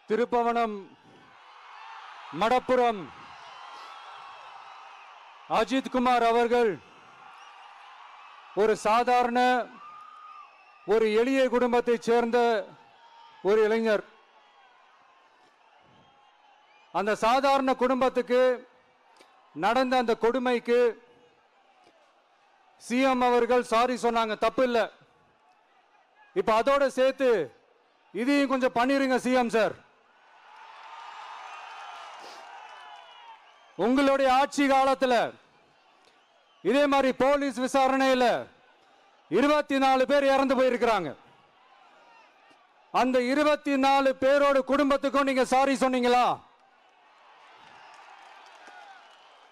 திருப்பவனம் மடப்புரம் அஜித் குமார் அவர்கள் ஒரு சாதாரண ஒரு எளிய குடும்பத்தைச் சேர்ந்த ஒரு இளைஞர். அந்த சாதாரண குடும்பத்துக்கு நடந்த அந்த கொடுமைக்கு சிஎம் அவர்கள் சாரி சொன்னாங்க, தப்பு இல்லை. இப்ப அதோட சேர்த்து இதையும் கொஞ்சம் பண்ணிருங்க சிஎம் சார். உங்களுடைய ஆட்சி காலத்தில் இதே மாதிரி போலீஸ் விசாரணையில் 24 பேர் இறந்து போயிருக்கிறாங்க. அந்த 24 பேரோட குடும்பத்துக்கும் நீங்க சாரி சொன்னீங்களா?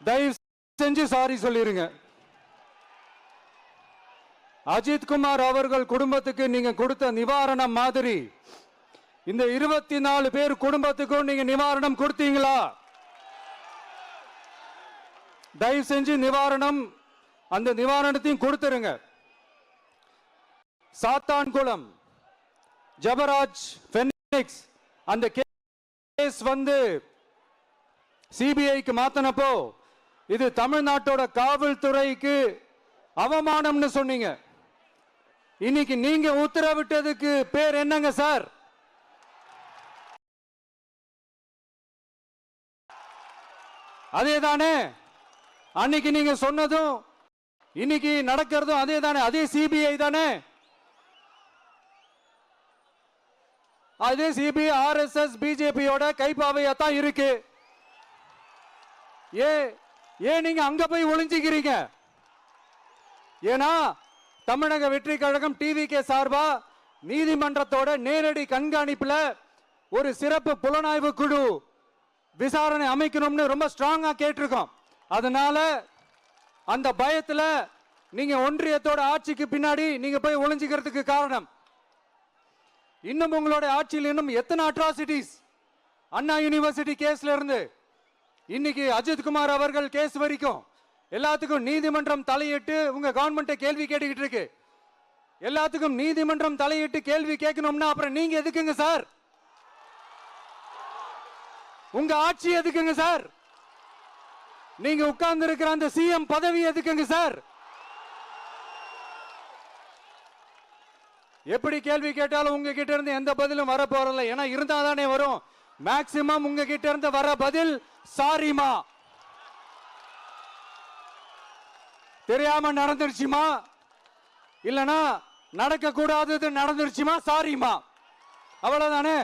தயவு செஞ்சு சாரி சொல்லிருங்க. அஜித் குமார் அவர்கள் குடும்பத்துக்கு நீங்க கொடுத்த நிவாரணம் மாதிரி இந்த 24 பேர் குடும்பத்துக்கும் நீங்க நிவாரணம் கொடுத்தீங்களா? தயவு செஞ்சு நிவாரணம், அந்த நிவாரணத்தையும் கொடுத்துருங்க. சாத்தான்குளம் ஜபராஜ் பெனிக்ஸ் அந்த கேஸ் வந்து சிபிஐக்கு மாத்தினப்போ இது தமிழ்நாட்டோட காவல்துறைக்கு அவமானம்னு சொன்னீங்க. இன்னைக்கு நீங்க உத்தரவிட்டதுக்கு பேர் என்னங்க சார்? அதே தானே அன்னைக்கு நீங்க சொன்னதும் இன்னைக்கு நடக்கிறதும் அதே தானே? அதே சிபிஐ தானே? அதே சிபிஐ ஆர்எஸ்எஸ் பிஜேபியோட கைப்பாவையா தான் இருக்கு. ஏன் நீங்க அங்க போய் ஒளிஞ்சிக்கிறீங்க? ஏன்னா தமிழக வெற்றி கழகம் டிவிகே சார்பா நீதிமன்றத்தோட நேரடி கண்காணிப்புல ஒரு சிறப்பு புலனாய்வு குழு விசாரணை அமைக்கணும்னு ரொம்ப ஸ்ட்ராங்கா கேட்டிருக்கோம். அதனால அந்த பயத்துல நீங்க ஒன்றியத்தோட ஆட்சிக்கு பின்னாடி நீங்க போய் ஒளிஞ்சிக்கிறதுக்கு காரணம். இன்னும் உங்களுடைய ஆட்சியில் இன்னும் எத்தனை அட்ராசிட்டிஸ், அண்ணா யூனிவர்சிட்டி கேஸ்ல இருந்து இன்னைக்கு அஜித் குமார் அவர்கள் கேஸ் வரைக்கும் எல்லாத்துக்கும் நீதிமன்றம் தலையிட்டு உங்க கவர்மெண்ட் கேள்வி கேட்டுக்கிட்டு இருக்கு. எல்லாத்துக்கும் நீதிமன்றம் தலையிட்டு கேள்வி கேட்கணும்னா அப்புறம் நீங்க எதுக்குங்க சார்? உங்க ஆட்சி எதுக்குங்க சார்? நீங்க உட்கார்ந்து இருக்கிற அந்த சிஎம் பதவி எதுக்குங்க சார்? எப்படி கேள்வி கேட்டாலும் உங்ககிட்ட இருந்து எந்த பதிலும் வர போறல. ஏன்னா இருந்தா தானே வரும். மேக்சிமம் உங்ககிட்ட இருந்து வர பதில் சாரிமா, தெரியாம நடந்துருச்சுமா, இல்லனா நடக்க கூடாதது நடந்துருச்சுமா, சாரிமா, அவ்வளவுதானே.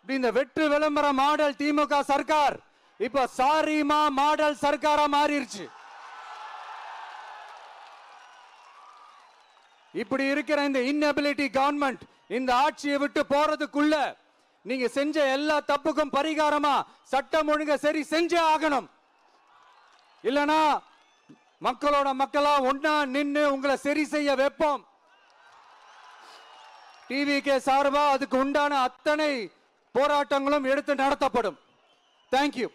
இந்த வெற்று விளம்பர மாடல் திமுக சர்க்கார் இப்ப சாரிமா மாடல் சர்க்காரா மாறிடுச்சு. இப்படி இருக்கிற இந்த இன்எபிலிட்டி கவர்மெண்ட் இந்த ஆட்சியை விட்டு போறதுக்குள்ள நீங்க செஞ்ச எல்லா தப்புக்கும் பரிகாரமா சட்டம் ஒழுங்க சரி செஞ்சே ஆகணும். இல்லனா மக்களோட மக்களா ஒன்னா நின்னு உங்களை சரி செய்ய வைப்போம். டிவிகே சார்பா அதுக்கு உண்டான அத்தனை போராட்டங்களும் எடுத்து நடத்தப்படும். தேங்க்யூ.